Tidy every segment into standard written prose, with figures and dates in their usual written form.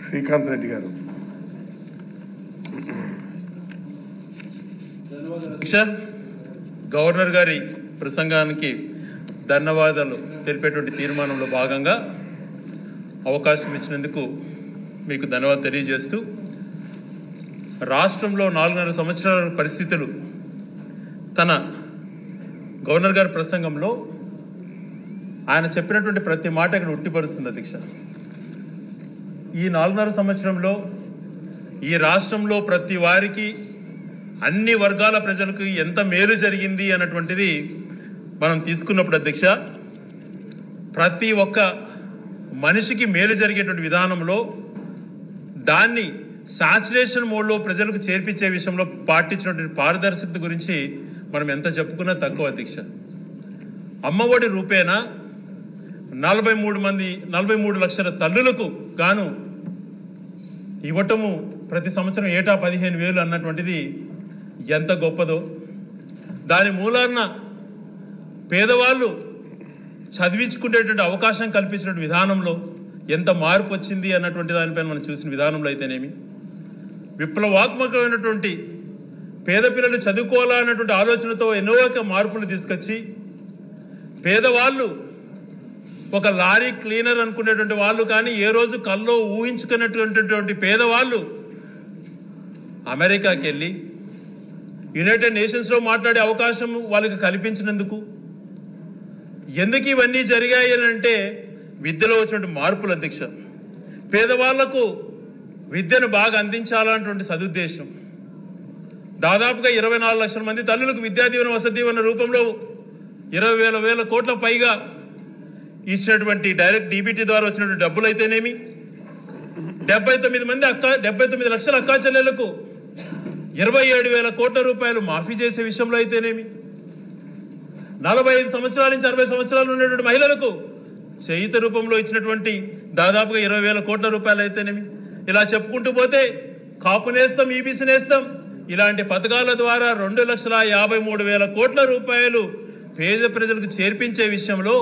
శ్రీకాంత్ రెడ్డి గారు. గవర్నర్ గారి ప్రసంగానికి ధన్యవాదాలు తెలిపేటువంటి తీర్మానంలో భాగంగా అవకాశం ఇచ్చినందుకు మీకు ధన్యవాదాలు తెలియజేస్తూ, రాష్ట్రంలో 4.5 సంవత్సరాల పరిస్థితులు తన గవర్నర్ గారి ప్రసంగంలో ఆయన చెప్పినటువంటి ప్రతి మాట ఇక్కడ ఉట్టిపరుస్తుంది అధ్యక్ష. ఈ 4.5 సంవత్సరంలో ఈ రాష్ట్రంలో ప్రతి వారికి, అన్ని వర్గాల ప్రజలకు ఎంత మేలు జరిగింది అన్నటువంటిది మనం తీసుకున్నప్పుడు అధ్యక్ష, ప్రతి ఒక్క మనిషికి మేలు జరిగేటువంటి విధానంలో దాన్ని సాచురేషన్ మోడ్లో ప్రజలకు చేర్పించే విషయంలో పాటించినటువంటి పారదర్శకత గురించి మనం ఎంత చెప్పుకున్నా తక్కువ అధ్యక్ష. అమ్మఒడి రూపేణా 43 లక్షల తల్లులకు గాను ఇవ్వటము ప్రతి సంవత్సరం ఏటా 15,000 అన్నటువంటిది ఎంత గొప్పదో, దాని మూలాన పేదవాళ్ళు చదివించుకునేటువంటి అవకాశం కల్పించినటువంటి విధానంలో ఎంత మార్పు వచ్చింది అన్నటువంటి దానిపైన మనం చూసిన విధానంలో అయితేనేమి, విప్లవాత్మకమైనటువంటి పేద పిల్లలు చదువుకోవాలన్నటువంటి ఆలోచనతో ఎన్నో మార్పులు తీసుకొచ్చి, పేదవాళ్ళు ఒక లారీ క్లీనర్ అనుకునేటువంటి వాళ్ళు కానీ ఏ రోజు కల్లో ఊహించుకునేటువంటి పేదవాళ్ళు అమెరికాకి వెళ్ళి యునైటెడ్ నేషన్స్లో మాట్లాడే అవకాశం వాళ్ళకి కల్పించినందుకు, ఎందుకు ఇవన్నీ జరిగాయి అని అంటే విద్యలో వచ్చినటువంటి మార్పుల అధ్యక్ష. పేదవాళ్లకు విద్యను బాగా అందించాలన్నటువంటి సదుద్దేశం. దాదాపుగా 24 లక్షల మంది తల్లులకు విద్యా దీవెన వసతి దీవెన రూపంలో 20,000 కోట్ల పైగా ఇచ్చినటువంటి డైరెక్ట్ డీబీటీ ద్వారా వచ్చినటువంటి డబ్బులు అయితేనేమి, 79 లక్షల అక్కా చెల్లెలకు 27,000 కోట్ల రూపాయలు మాఫీ చేసే విషయంలో అయితేనేమి, 45 సంవత్సరాల నుంచి 60 సంవత్సరాలు ఉన్నటువంటి మహిళలకు చేయుత రూపంలో ఇచ్చినటువంటి దాదాపుగా 20,000 కోట్ల రూపాయలు అయితేనేమి, ఇలా చెప్పుకుంటూ పోతే కాపు నేస్తం, ఈబీసీ నేస్తం, ఇలాంటి పథకాల ద్వారా 2,53,000 కోట్ల రూపాయలు పేద ప్రజలకు చేర్పించే విషయంలో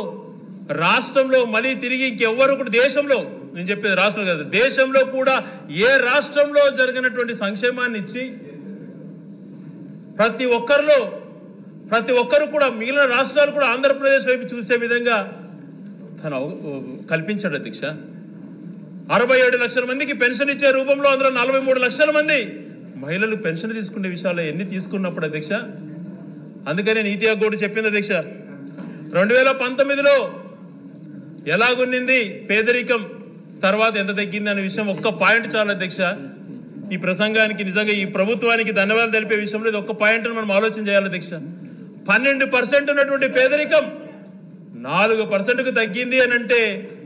రాష్ట్రంలో మళ్ళీ తిరిగి ఇంకెవ్వరు కూడా, దేశంలో, నేను చెప్పేది రాష్ట్రం కాదు, దేశంలో కూడా ఏ రాష్ట్రంలో జరిగినటువంటి సంక్షేమాన్ని ఇచ్చి ప్రతి ఒక్కరు కూడా మిగిలిన రాష్ట్రాలు కూడా ఆంధ్రప్రదేశ్ వైపు చూసే విధంగా తను కల్పించాడు అధ్యక్ష. 67 లక్షల మందికి పెన్షన్ ఇచ్చే రూపంలో అందులో 43 లక్షల మంది మహిళలు పెన్షన్ తీసుకునే విషయాలు ఎన్ని తీసుకున్నప్పుడు అధ్యక్ష, అందుకనే నీతి ఆయోగ్ కూడా చెప్పింది అధ్యక్ష, 2019లో ఎలాగున్నింది పేదరికం, తర్వాత ఎంత తగ్గింది అనే విషయం ఒక్క పాయింట్ చాలు అధ్యక్ష. ఈ ప్రసంగానికి నిజంగా ఈ ప్రభుత్వానికి ధన్యవాదాలు తెలిపే విషయంలో ఇది ఒక్క పాయింట్ను మనం ఆలోచన చేయాలి అధ్యక్ష. 12% ఉన్నటువంటి పేదరికం 4%కు తగ్గింది అని అంటే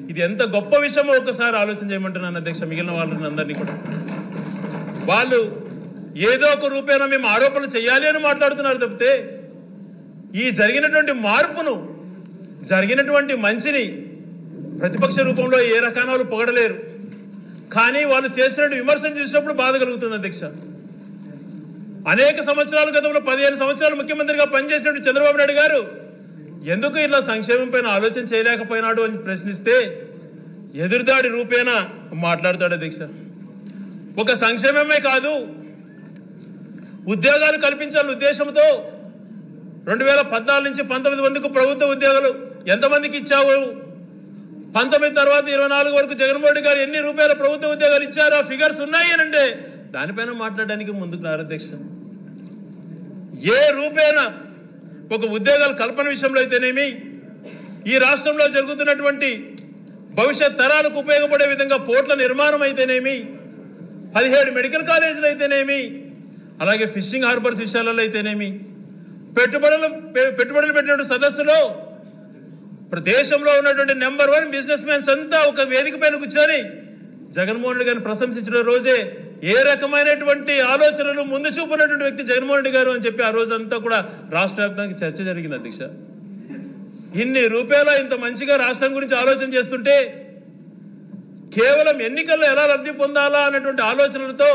ఇది ఎంత గొప్ప విషయమో ఒక్కసారి ఆలోచన చేయమంటున్నాను అధ్యక్ష. మిగిలిన వాళ్ళని అందరినీ కూడా వాళ్ళు ఏదో ఒక రూపేణ మేము ఆరోపణలు చేయాలి అని మాట్లాడుతున్నారు తప్పితే ఈ జరిగినటువంటి మార్పును, జరిగినటువంటి మంచిని ప్రతిపక్ష రూపంలో ఏ రకాన వాళ్ళు పొగడలేరు. కానీ వాళ్ళు చేసినట్టు విమర్శలు చేసినప్పుడు బాధ కలుగుతుంది అధ్యక్ష. అనేక సంవత్సరాల గతంలో 15 సంవత్సరాలు ముఖ్యమంత్రిగా పనిచేసినట్టు చంద్రబాబు నాయుడు గారు ఎందుకు ఇట్లా సంక్షేమం పైన ఆలోచన చేయలేకపోయినాడు అని ప్రశ్నిస్తే ఎదురుదాడి రూపేణా మాట్లాడతాడు అధ్యక్ష. ఒక సంక్షేమమే కాదు, ఉద్యోగాలు కల్పించాలని ఉద్దేశంతో 2014 నుంచి 19 వరకు ప్రభుత్వ ఉద్యోగాలు ఎంతమందికి ఇచ్చావు, 19 తర్వాత 24 వరకు జగన్మోహన్ రెడ్డి గారు ఎన్ని రూపాయల ప్రభుత్వ ఉద్యోగాలు ఇచ్చారో ఫిగర్స్ ఉన్నాయి అని అంటే దానిపైన మాట్లాడడానికి ముందుకు రారు అధ్యక్ష. ఏ రూపేణా ఒక ఉద్యోగాల కల్పన విషయంలో అయితేనేమి, ఈ రాష్ట్రంలో జరుగుతున్నటువంటి భవిష్యత్ తరాలకు ఉపయోగపడే విధంగా పోర్ట్ల నిర్మాణం అయితేనేమి, 17 మెడికల్ కాలేజీలు అయితేనేమి, అలాగే ఫిషింగ్ హార్బర్స్ విషయాలలో అయితేనేమి, పెట్టుబడులు పెట్టినటువంటి సదస్సులో దేశంలో ఉన్నటువంటి నెంబర్ 1 బిజినెస్ మ్యాన్స్ అంతా ఒక వేదిక పైన కూర్చొని జగన్మోహన్ రెడ్డి గారిని ప్రశంసించిన రోజే ఏ రకమైనటువంటి ఆలోచనలు ముందు చూపున్నటువంటి వ్యక్తి జగన్మోహన్ రెడ్డి గారు అని చెప్పి ఆ రోజంతా కూడా రాష్ట్ర వ్యాప్తంగా చర్చ జరిగింది అధ్యక్ష. ఇన్ని రూపాయల ఇంత మంచిగా రాష్ట్రం గురించి ఆలోచన చేస్తుంటే కేవలం ఎన్నికల్లో ఎలా లబ్ధి పొందాలా అన్నటువంటి ఆలోచనలతో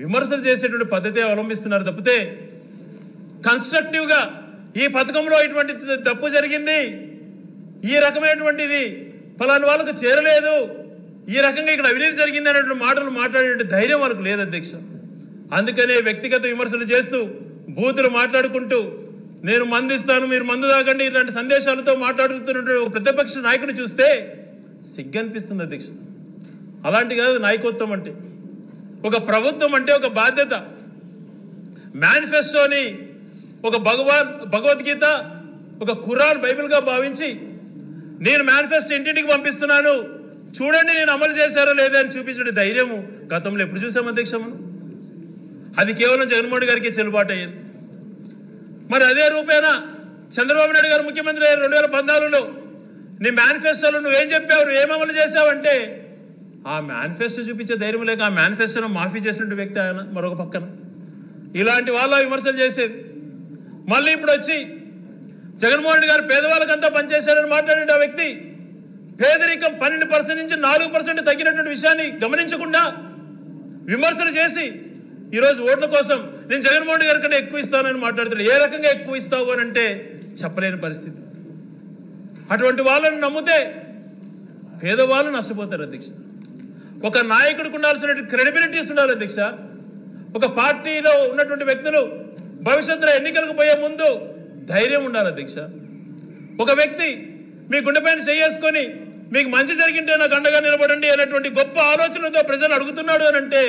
విమర్శలు చేసేటువంటి పద్ధతి అవలంబిస్తున్నారు తప్పితే కన్స్ట్రక్టివ్గా ఈ పథకంలో ఇటువంటి తప్పు జరిగింది, ఈ రకమైనటువంటిది ఫలాని వాళ్ళకు చేరలేదు, ఈ రకంగా ఇక్కడ అవినీతి జరిగింది అనేటువంటి మాటలు మాట్లాడే ధైర్యం వాళ్ళకు లేదు అధ్యక్ష. అందుకనే వ్యక్తిగత విమర్శలు చేస్తూ బూతులు మాట్లాడుకుంటూ నేను మందిస్తాను మీరు మందు తాగండి ఇలాంటి సందేశాలతో మాట్లాడుతున్నటువంటి ఒక ప్రతిపక్ష నాయకుడు చూస్తే సిగ్గనిపిస్తుంది అధ్యక్ష. అలాంటి కాదు నాయకత్వం అంటే. ఒక ప్రభుత్వం అంటే ఒక బాధ్యత. మేనిఫెస్టోని ఒక భగవద్గీత ఒక ఖురాన్ బైబిల్గా భావించి నేను మేనిఫెస్టో ఇంటింటికి పంపిస్తున్నాను చూడండి నేను అమలు చేశారో లేదా అని చూపించే ధైర్యము గతంలో ఎప్పుడు చూసాం అధ్యక్ష మనం? అది కేవలం జగన్మోహన్ గారికి చెల్లుబాటు అయ్యింది. మరి అదే రూపేణా చంద్రబాబు నాయుడు గారు ముఖ్యమంత్రి 2014లో నీ మేనిఫెస్టోలో నువ్వేం చెప్పావు నువ్వేం అమలు చేశావంటే ఆ మేనిఫెస్టో చూపించే ధైర్యం లేక ఆ మేనిఫెస్టోను మాఫీ చేసినట్టు వ్యక్తి ఆయన మరొక పక్కన ఇలాంటి వాళ్ళ విమర్శలు చేసేది. మళ్ళీ ఇప్పుడు వచ్చి జగన్మోహన్ రెడ్డి గారు పేదవాళ్ళకంతా పనిచేశారని మాట్లాడే ఆ వ్యక్తి పేదరికం 12% నుంచి 4% తగ్గినటువంటి విషయాన్ని గమనించకుండా విమర్శలు చేసి ఈరోజు ఓట్ల కోసం నేను జగన్మోహన్ రెడ్డి గారి కంటే ఎక్కువ ఇస్తానని మాట్లాడుతున్నాడు. ఏ రకంగా ఎక్కువ ఇస్తావు అని అంటే చెప్పలేని పరిస్థితి. అటువంటి వాళ్ళని నమ్మితే పేదవాళ్ళు నష్టపోతారు అధ్యక్ష. ఒక నాయకుడికి ఉండాల్సిన క్రెడిబిలిటీస్ ఉండాలి అధ్యక్ష. ఒక పార్టీలో ఉన్నటువంటి వ్యక్తులు భవిష్యత్తులో ఎన్నికలకు పోయే ముందు ధైర్యం ఉండాలి అధ్యక్ష. ఒక వ్యక్తి మీ గుండెపైన చేసుకొని మీకు మంచి జరిగింటే నాకు అండగా నిలబడండి అనేటువంటి గొప్ప ఆలోచనతో ప్రజలు అడుగుతున్నాడు అని అంటే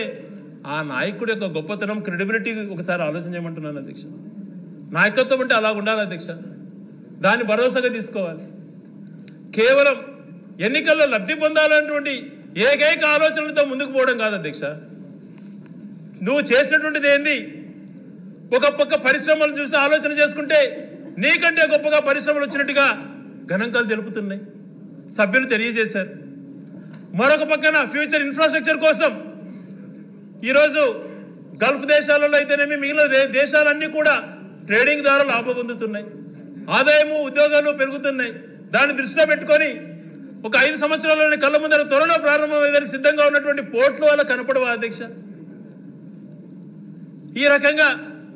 ఆ నాయకుడి యొక్క గొప్పతనం క్రెడిబిలిటీ ఒకసారి ఆలోచన చేయమంటున్నాను అధ్యక్ష. నాయకత్వం అంటే అలా ఉండాలి అధ్యక్ష. దాన్ని భరోసాగా తీసుకోవాలి. కేవలం ఎన్నికల్లో లబ్ధి పొందాలన్నటువంటి ఏకైక ఆలోచనలతో ముందుకు పోవడం కాదు అధ్యక్ష. నువ్వు చేసినటువంటిది ఏంది? ఒక పక్క పరిశ్రమలు చూసి ఆలోచన చేసుకుంటే నీకంటే గొప్పగా పరిశ్రమలు వచ్చినట్టుగా గణాంకాలు తెలుపుతున్నాయి, సభ్యులు తెలియజేశారు. మరొక పక్కన ఫ్యూచర్ ఇన్ఫ్రాస్ట్రక్చర్ కోసం ఈరోజు గల్ఫ్ దేశాలలో అయితేనేమి మిగిలిన దేశాలన్నీ కూడా ట్రేడింగ్ ద్వారా లాభం పొందుతున్నాయి, ఆదాయము ఉద్యోగాలు పెరుగుతున్నాయి. దాన్ని దృష్టిలో పెట్టుకొని ఒక 5 సంవత్సరాల్లోనే కళ్ళ ముందర త్వరలో ప్రారంభమయ్యేదానికి సిద్ధంగా ఉన్నటువంటి పోర్ట్లు వల్ల కనపడవా అధ్యక్ష? ఈ రకంగా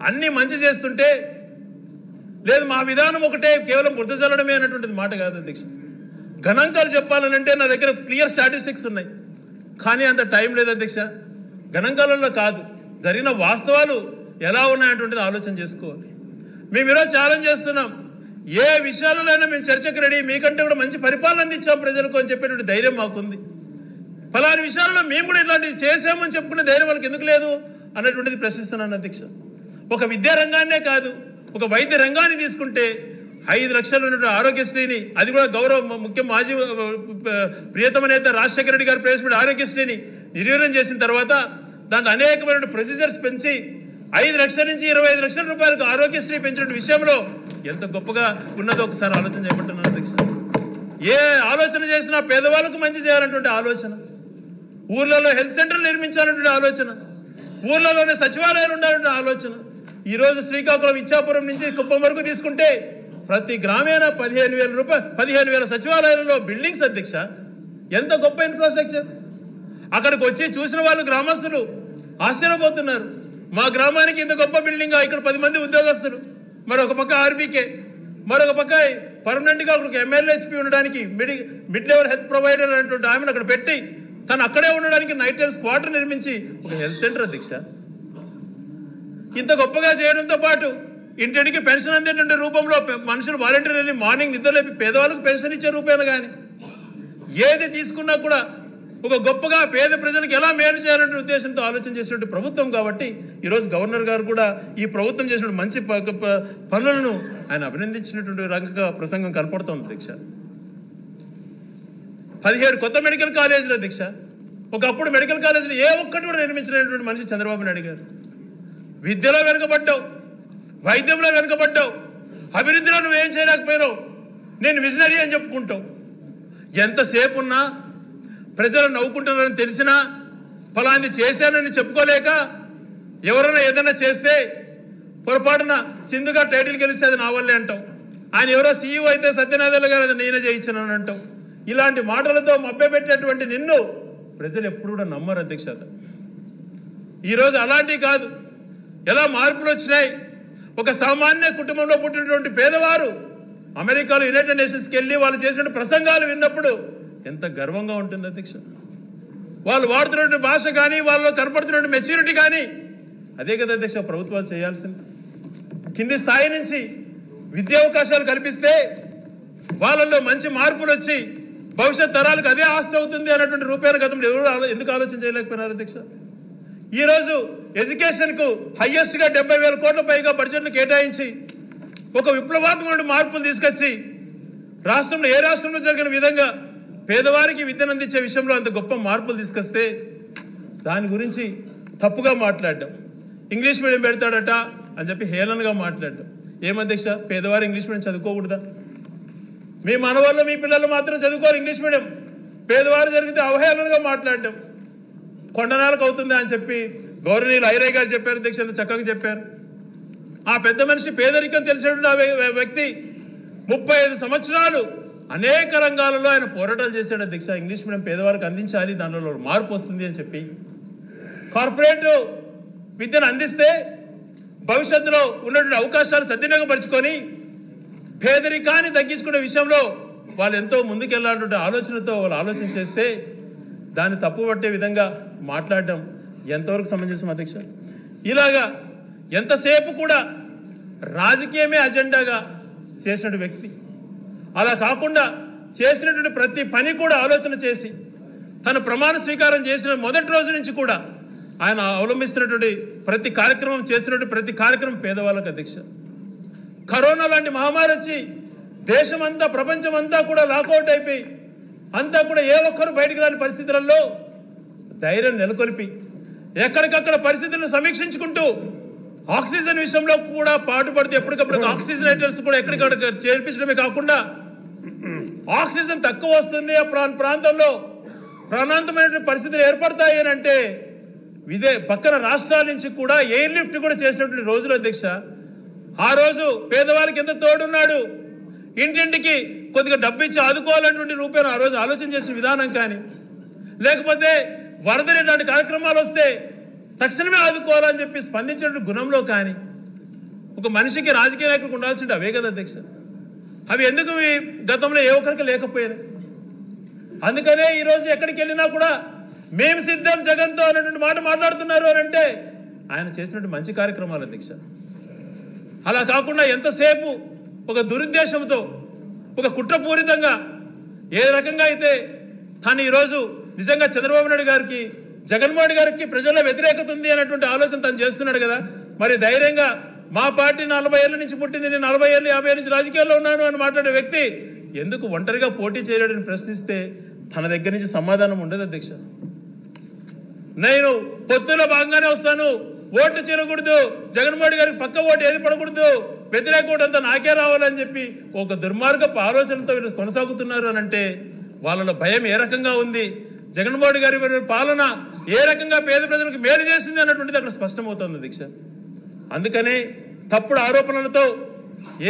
అన్ని మంచి చేస్తుంటే లేదు మా విధానం ఒకటే కేవలం బురద చల్లడమే అన్నటువంటిది మాట కాదు అధ్యక్ష. గణాంకాలు చెప్పాలనంటే నా దగ్గర క్లియర్ స్టాటిస్టిక్స్ ఉన్నాయి, కానీ అంత టైం లేదు అధ్యక్ష. గణాంకాలలో కాదు, జరిగిన వాస్తవాలు ఎలా ఉన్నాయనేటువంటిది ఆలోచన చేసుకోవాలి. మేము ఈరోజు ఛాలెంజ్ చేస్తున్నాం, ఏ విషయాలైనా మేము చర్చకు రెడీ, మీకంటే కూడా మంచి పరిపాలన అందించాం ప్రజలకు అని చెప్పేటువంటి ధైర్యం మాకుంది. ఫలాని విషయాల్లో మేము కూడా ఇట్లాంటివి చేసామని చెప్పుకునే ధైర్యం వాళ్ళకి ఎందుకు లేదు అన్నటువంటిది ప్రశ్నిస్తున్నాను అధ్యక్ష. ఒక విద్యా రంగాన్నే కాదు, ఒక వైద్య రంగాన్ని తీసుకుంటే 5 లక్షలు ఉన్నటువంటి ఆరోగ్యశ్రీని, అది కూడా గౌరవ ముఖ్య మాజీ ప్రియతమ నేత రాజశేఖర రెడ్డి గారు ప్రవేశపెట్టిన ఆరోగ్యశ్రీని నిర్వీర్యం చేసిన తర్వాత దాంట్లో అనేకమైన ప్రొసీజర్స్ పెంచి 5 లక్షల నుంచి 25 లక్షల రూపాయలకు ఆరోగ్యశ్రీ పెంచిన విషయంలో ఎంత గొప్పగా ఉన్నదో ఒకసారి ఆలోచన చేయమంటున్నాను అధ్యక్ష. ఏ ఆలోచన చేసినా పేదవాళ్ళకు మంచి చేయాలన్నటువంటి ఆలోచన, ఊర్లలో హెల్త్ సెంటర్లు నిర్మించాలన్నటువంటి ఆలోచన, ఊర్లలోనే సచివాలయాలు ఉండాలన్న ఆలోచన. ఈరోజు శ్రీకాకుళం ఇచ్చాపురం నుంచి కుప్పం వరకు తీసుకుంటే ప్రతి గ్రామీణ 15,000 సచివాలయాలలో బిల్డింగ్స్ అధ్యక్ష. ఎంత గొప్ప ఇన్ఫ్రాస్ట్రక్చర్. అక్కడికి వచ్చి చూసిన వాళ్ళు గ్రామస్తులు ఆశ్చర్యపోతున్నారు, మా గ్రామానికి ఇంత గొప్ప బిల్డింగ్, ఇక్కడ 10 మంది ఉద్యోగస్తులు, మరొక పక్క ఆర్బీకే, మరొక పక్క పర్మనెంట్గా ఒక MLHP ఉండడానికి మిడ్ లెవెల్ హెల్త్ ప్రొవైడర్ అనేటువంటి ఆమెను అక్కడ పెట్టి తను అక్కడే ఉండడానికి నైట్ టైమ్స్ క్వార్టర్ నిర్మించి ఒక హెల్త్ సెంటర్ అధ్యక్ష. ఇంత గొప్పగా చేయడంతో పాటు ఇంటింటికి పెన్షన్ అందేటువంటి రూపంలో మనుషులు వాలంటీర్ వెళ్ళి మార్నింగ్ నిద్రలేపి పేదవాళ్ళకు పెన్షన్ ఇచ్చే రూపాయలు కానీ ఏది తీసుకున్నా కూడా ఒక గొప్పగా పేద ప్రజలకు ఎలా మేలు చేయాలనే ఉద్దేశంతో ఆలోచన చేసినటువంటి ప్రభుత్వం. కాబట్టి ఈరోజు గవర్నర్ గారు కూడా ఈ ప్రభుత్వం చేసినటువంటి మంచి పనులను ఆయన అభినందించినటువంటి రంగంగా ప్రసంగం కనపడుతోంది అధ్యక్ష. 17 కొత్త మెడికల్ కాలేజీలు అధ్యక్ష. ఒకప్పుడు మెడికల్ కాలేజీలు ఏ ఒక్కటి కూడా నిర్మించినటువంటి మనిషి చంద్రబాబు నాయుడు గారు. విద్యలో వెనుకబడ్డావు, వైద్యంలో వెనుకబడ్డావు, అభివృద్ధిలో నువ్వేం చేయలేకపోయినావు, నేను విజనరీ అని చెప్పుకుంటావు. ఎంతసేపు ఉన్నా ప్రజలు నవ్వుకుంటున్నారని తెలిసినా ఫలాంది చేశానని చెప్పుకోలేక ఎవరైనా ఏదైనా చేస్తే పొరపాటున సింధుగా టైటిల్ గెలిస్తే అది నా వల్లే అంటావు. ఆయన ఎవరో CEO అయితే సత్యనారాయణ గారు అది నేనే చేయించానని అంటావు. ఇలాంటి మాటలతో మభ్యపెట్టేటువంటి నిన్ను ప్రజలు ఎప్పుడు కూడా నమ్మరు అధ్యక్షత. ఈరోజు అలాంటివి కాదు, ఎలా మార్పులు వచ్చినాయి. ఒక సామాన్య కుటుంబంలో పుట్టినటువంటి పేదవారు అమెరికాలో యునైటెడ్ నేషన్స్కి వెళ్ళి వాళ్ళు చేసిన ప్రసంగాలు విన్నప్పుడు ఎంత గర్వంగా ఉంటుంది అధ్యక్ష. వాళ్ళు వాడుతున్న భాష కానీ వాళ్ళలో కనపడుతున్న మెచ్యూరిటీ కానీ అదే కదా అధ్యక్ష ప్రభుత్వాలు చేయాల్సింది. కింది స్థాయి నుంచి విద్యావకాశాలు కల్పిస్తే వాళ్ళల్లో మంచి మార్పులు వచ్చి భవిష్యత్ తరాలకు అదే ఆస్తి అవుతుంది అన్నటువంటి రూపాయల గతంలో ఎవరు ఎందుకు ఆలోచన చేయలేకపోయినారు అధ్యక్ష? ఈరోజు ఎడ్యుకేషన్కు హయ్యెస్ట్గా 70,000 కోట్ల పైగా బడ్జెట్ను కేటాయించి ఒక విప్లవాత్మక మార్పులు తీసుకొచ్చి రాష్ట్రంలో ఏ రాష్ట్రంలో జరిగిన విధంగా పేదవారికి విద్యను అందించే విషయంలో అంత గొప్ప మార్పులు తీసుకొస్తే దాని గురించి తప్పుగా మాట్లాడడం, ఇంగ్లీష్ మీడియం పెడతాడట అని చెప్పి హేళనగా మాట్లాడడం. ఏమధ్యక్ష, పేదవారు ఇంగ్లీష్ మీడియం చదువుకోకూడదా? మీ మనవాళ్ళు మీ పిల్లలు మాత్రం చదువుకోరు ఇంగ్లీష్ మీడియం, పేదవారు జరిగితే అవహేళనగా మాట్లాడడం కొండనాలకు అవుతుందా అని చెప్పి గౌరవనీయులు ఐరయ్య గారు చెప్పారు అధ్యక్ష, ఎంత చక్కగా చెప్పారు. ఆ పెద్ద మనిషి పేదరికం తెలిసినటువంటి ఆ వ్యక్తి 35 సంవత్సరాలు అనేక రంగాలలో ఆయన పోరాటాలు చేశాడు అధ్యక్ష. ఇంగ్లీష్ మీడియం పేదవారికి అందించాలి, దాంట్లో మార్పు వస్తుంది అని చెప్పి కార్పొరేట్ విద్యను అందిస్తే భవిష్యత్తులో ఉన్నటువంటి అవకాశాలు సద్వినియోగపరుచుకొని పేదరికాన్ని తగ్గించుకునే విషయంలో వాళ్ళు ఎంతో ముందుకెళ్ళాలంటే ఆలోచనతో వాళ్ళు ఆలోచన చేస్తే దాన్ని తప్పుపట్టే విధంగా మాట్లాడడం ఎంతవరకు సమంజసం అధ్యక్ష? ఇలాగా ఎంతసేపు కూడా రాజకీయమే అజెండాగా చేసిన వ్యక్తి, అలా కాకుండా చేసినటువంటి ప్రతి పని కూడా ఆలోచన చేసి తను ప్రమాణ స్వీకారం చేసిన మొదటి రోజు నుంచి కూడా ఆయన అవలంబిస్తున్నటువంటి ప్రతి కార్యక్రమం, చేస్తున్నటువంటి ప్రతి కార్యక్రమం పేదవాళ్ళకు అధ్యక్ష. కరోనా లాంటి మహమ్మారి వచ్చి దేశమంతా ప్రపంచమంతా కూడా లాకౌట్ అయిపోయి అంతా కూడా ఏ ఒక్కరు బయటకు రాని పరిస్థితులలో ధైర్యం నెలకొల్పి ఎక్కడికక్కడ పరిస్థితులను సమీక్షించుకుంటూ ఆక్సిజన్ విషయంలో కూడా పాటుపడుతూ ఎప్పటికప్పుడు ఆక్సిజనేటర్స్ కూడా ఎక్కడికక్కడ చేర్పించడమే కాకుండా ఆక్సిజన్ తక్కువ వస్తుంది ఆ ప్రాంతంలో ప్రాణాంతమైనటువంటి పరిస్థితులు ఏర్పడతాయి అని అంటే పక్కన రాష్ట్రాల నుంచి కూడా ఎయిర్ లిఫ్ట్ కూడా చేసినటువంటి రోజులు అధ్యక్ష. ఆ రోజు పేదవాళ్ళకి ఎంత తోడున్నాడు, ఇంటింటికి కొద్దిగా డబ్బు ఇచ్చి ఆదుకోవాలన్నటువంటి రూపాయలు ఆ రోజు ఆలోచన చేసిన విధానం కానీ, లేకపోతే వరదలు ఇలాంటి కార్యక్రమాలు వస్తే తక్షణమే ఆదుకోవాలని చెప్పి స్పందించినటువంటి గుణంలో కానీ ఒక మనిషికి రాజకీయ నాయకులకు ఉండాల్సింది అవే కదా అధ్యక్ష. అవి ఎందుకు గతంలో ఏ ఒక్కరికి లేకపోయారు? అందుకనే ఈరోజు ఎక్కడికి వెళ్ళినా కూడా మేము సిద్ధం జగన్తో అన్నటువంటి మాట మాట్లాడుతున్నారు అని అంటే ఆయన చేసినటువంటి మంచి కార్యక్రమాలు అధ్యక్ష. అలా కాకుండా ఎంతసేపు ఒక దురుద్దేశంతో ఒక కుట్రపూరితంగా ఏ రకంగా అయితే తాను ఈరోజు నిజంగా చంద్రబాబు నాయుడు గారికి జగన్మోహన్ గారికి ప్రజల్లో వ్యతిరేకత ఉంది అన్నటువంటి ఆలోచన తను చేస్తున్నాడు కదా. మరి ధైర్యంగా మా పార్టీ 40 ఏళ్ళ నుంచి పుట్టింది, నేను 40 ఏళ్ళు 50 ఏళ్ళ నుంచి రాజకీయాల్లో ఉన్నాను అని మాట్లాడే వ్యక్తి ఎందుకు ఒంటరిగా పోటీ చేయలేడని ప్రశ్నిస్తే తన దగ్గర నుంచి సమాధానం ఉండదు అధ్యక్ష. నేను పొత్తులో భాగంగానే వస్తాను, ఓటు చేయకూడదు, జగన్మోహన్ గారికి పక్క ఓటు ఏది పడకూడదు, వ్యతిరేక ఓటు అంతా నాకే రావాలని చెప్పి ఒక దుర్మార్గపు ఆలోచనతో వీళ్ళు కొనసాగుతున్నారు అని అంటే వాళ్ళలో భయం ఏ రకంగా ఉంది, జగన్మోహన్ గారి పాలన ఏ రకంగా పేద ప్రజలకు మేలు చేసింది అన్నటువంటిది అక్కడ స్పష్టమవుతుంది అధ్యక్ష. అందుకనే తప్పుడు ఆరోపణలతో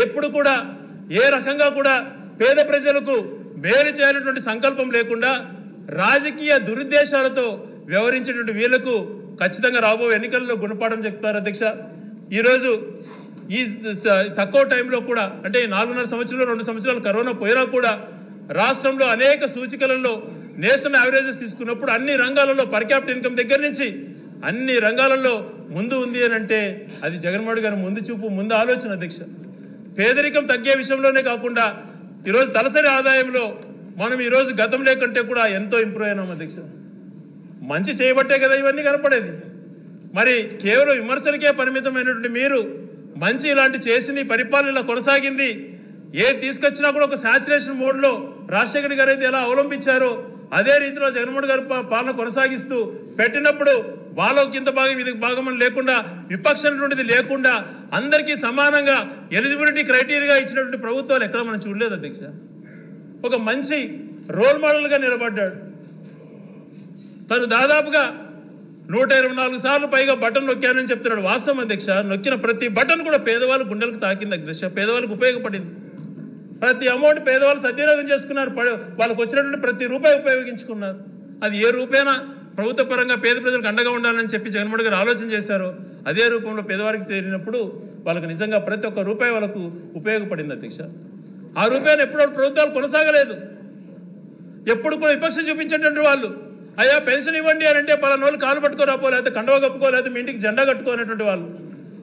ఎప్పుడు కూడా ఏ రకంగా కూడా పేద ప్రజలకు మేలు చేయాలన్నటువంటి సంకల్పం లేకుండా రాజకీయ దురుద్దేశాలతో వ్యవహరించేటువంటి వీళ్లకు ఖచ్చితంగా రాబోయే ఎన్నికల్లో గుణపాఠం చెప్తారు అధ్యక్ష. ఈరోజు ఈ తక్కువ టైంలో కూడా అంటే 4.5 సంవత్సరాలు 2 సంవత్సరాలు కరోనా పోయినా కూడా రాష్ట్రంలో అనేక సూచికలలో నేషనల్ యావరేజెస్ తీసుకున్నప్పుడు అన్ని రంగాలలో పర్ క్యాపిటల్ ఇన్కమ్ దగ్గర నుంచి అన్ని రంగాలలో ముందు ఉంది అని అంటే అది జగన్మోహన్ గారి ముందు చూపు, ముందు ఆలోచన అధ్యక్ష. పేదరికం తగ్గే విషయంలోనే కాకుండా ఈరోజు తలసరి ఆదాయంలో మనం ఈరోజు గతం లేకంటే కూడా ఎంతో ఇంప్రూవ్ అయినాం అధ్యక్ష. మంచి చేయబట్టే కదా ఇవన్నీ కనపడేది. మరి కేవలం విమర్శలకే పరిమితమైనటువంటి మీరు మంచి ఇలాంటి చేసింది, పరిపాలన కొనసాగింది, ఏది తీసుకొచ్చినా కూడా ఒక సాచురేషన్ మోడ్లో రాజశేఖర్ గారు అయితే ఎలా అవలంబించారో అదే రీతిలో జగన్మోహన్ గారి పాలన కొనసాగిస్తూ పెట్టినప్పుడు వాళ్ళకి ఇంత భాగం ఇది భాగం లేకుండా విపక్షమైనటువంటిది లేకుండా అందరికీ సమానంగా ఎలిజిబిలిటీ క్రైటీరియా ఇచ్చినటువంటి ప్రభుత్వాలు ఎక్కడ మనం చూడలేదు అధ్యక్ష. ఒక మంచి రోల్ మోడల్గా నిలబడ్డాడు. తను దాదాపుగా 124 సార్లు పైగా బటన్ నొక్కానని చెప్తున్నాడు. వాస్తవం అధ్యక్ష, నొక్కిన ప్రతి బటన్ కూడా పేదవాళ్ళ గుండెలకు తాకింది అధ్యక్ష, పేదవాళ్ళకు ఉపయోగపడింది. ప్రతి అమౌంట్ పేదవాళ్ళు సద్వినియోగం చేసుకున్నారు, వాళ్ళకు వచ్చినటువంటి ప్రతి రూపాయి ఉపయోగించుకున్నారు. అది ఏ రూపైనా ప్రభుత్వ పరంగా పేద ప్రజలకు అండగా ఉండాలని చెప్పి జగన్మోహన్ గారు ఆలోచన చేశారో అదే రూపంలో పేదవారికి చేరినప్పుడు వాళ్ళకు నిజంగా ప్రతి ఒక్క రూపాయి వాళ్ళకు ఉపయోగపడింది అధ్యక్ష. ఆ రూపాయలు ఎప్పుడో ప్రభుత్వాలు కొనసాగలేదు, ఎప్పుడు కూడా విపక్ష చూపించేటువంటి వాళ్ళు అయ్యా పెన్షన్ ఇవ్వండి అని అంటే పలానా వాళ్ళు కాలు పట్టుకోరాపో, లేకపోతే కండవ కప్పుకో, లేకపోతే మీ ఇంటికి జెండా కట్టుకోనటువంటి వాళ్ళు.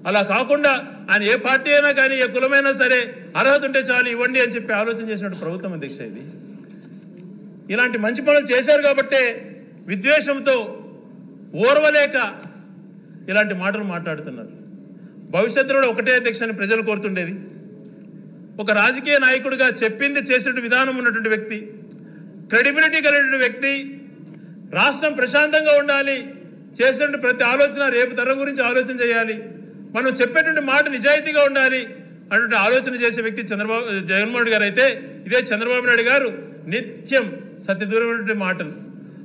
అలా కాకుండా ఆయన ఏ పార్టీ అయినా కానీ ఏ కులమైనా సరే అర్హత ఉంటే చాలు ఇవ్వండి అని చెప్పి ఆలోచన చేసినట్టు ప్రభుత్వం అధ్యక్ష ఇది. ఇలాంటి మంచి పనులు చేశారు కాబట్టే విద్వేషంతో ఓర్వలేక ఇలాంటి మాటలు మాట్లాడుతున్నారు. భవిష్యత్తులో ఒకటే అధ్యక్షని ప్రజలు కోరుతుండేది, ఒక రాజకీయ నాయకుడిగా చెప్పింది చేసేటువంటి విధానం ఉన్నటువంటి వ్యక్తి, క్రెడిబిలిటీ కలిగినటువంటి వ్యక్తి, రాష్ట్రం ప్రశాంతంగా ఉండాలి, చేసేటువంటి ప్రతి ఆలోచన రేపు తరం గురించి ఆలోచన చేయాలి, మనం చెప్పేటువంటి మాట నిజాయితీగా ఉండాలి అటువంటి ఆలోచన చేసే వ్యక్తి జగన్మోహన్ రెడ్డి గారు అయితే, ఇదే చంద్రబాబు నాయుడు గారు నిత్యం సత్యదూరమైనటువంటి మాటలు,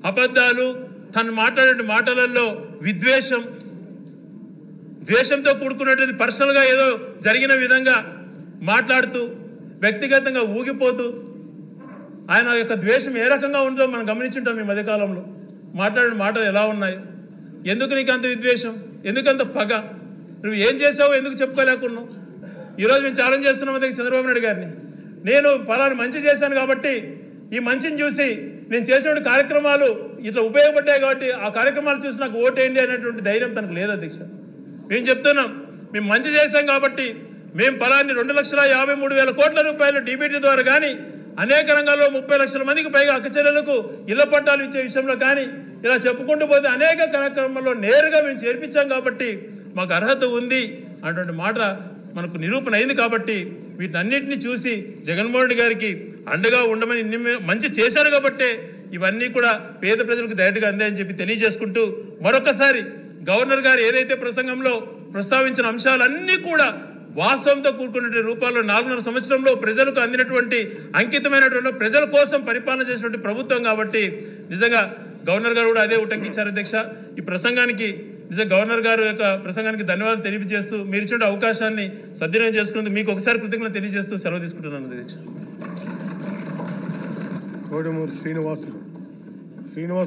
అబద్ధాలు, తను మాట్లాడే మాటలలో ద్వేషంతో కూడుకున్నటువంటి పర్సనల్గా ఏదో జరిగిన విధంగా మాట్లాడుతూ వ్యక్తిగతంగా ఊగిపోతూ ఆయన యొక్క ద్వేషం ఏ రకంగా ఉందో మనం గమనించుంటాం. ఈ మధ్యకాలంలో మాట్లాడిన మాటలు ఎలా ఉన్నాయి, ఎందుకు నీకు అంత విద్వేషం, ఎందుకంత పగ, నువ్వు ఏం చేసావో ఎందుకు చెప్పుకోలేకున్నావు. ఈరోజు మేము ఛాలెంజ్ చేస్తున్నాం అదే చంద్రబాబు నాయుడు గారిని, నేను ఫలానా మంచి చేశాను కాబట్టి ఈ మంచిని చూసి నేను చేసిన కార్యక్రమాలు ఇట్లా ఉపయోగపడ్డాయి కాబట్టి ఆ కార్యక్రమాలు చూసి నాకు ఓటేయండి అనేటువంటి ధైర్యం తనకు లేదు అధ్యక్ష. మేము చెప్తున్నాం, మేము మంచి చేశాం కాబట్టి మేము ఫలాన్ని 2,53,000 కోట్ల రూపాయలు డీబీటీ ద్వారా కానీ అనేక రంగాల్లో 30 లక్షల మందికి పైగా అక్కచెల్లెలకు ఇళ్ల పట్టాలు ఇచ్చే విషయంలో కానీ ఇలా చెప్పుకుంటూ పోతే అనేక కార్యక్రమాల్లో నేరుగా మేము చేర్పించాం కాబట్టి మాకు అర్హత ఉంది అటువంటి మాట మనకు నిరూపణ అయింది. కాబట్టి వీటన్నిటిని చూసి జగన్మోహన్ రెడ్డి గారికి అండగా ఉండమని మంచి చేశారు కాబట్టే ఇవన్నీ కూడా పేద ప్రజలకు డైరెక్ట్గా అందాయని చెప్పి తెలియజేసుకుంటూ మరొకసారి గవర్నర్ గారు ఏదైతే ప్రసంగంలో ప్రస్తావించిన అంశాలన్నీ కూడా వాస్తవంతో కూడుకున్న రూపాల్లో 4.5 సంవత్సరంలో ప్రజలకు అందినటువంటి అంకితమైనటువంటి ప్రజల కోసం పరిపాలన చేసినటువంటి ప్రభుత్వం కాబట్టి నిజంగా గవర్నర్ గారు కూడా అదే ఉటంకించారు అధ్యక్ష. ఈ ప్రసంగానికి నిజంగా గవర్నర్ గారు యొక్క ప్రసంగానికి ధన్యవాదాలు తెలియజేస్తూ మీరు ఇచ్చిన అవకాశాన్ని సద్వినియోగం చేసుకున్నందుకు మీకు ఒకసారి కృతజ్ఞతలు తెలియజేస్తూ సెలవు తీసుకుంటున్నాను అధ్యక్ష. కోడమూరు శ్రీనివాసులు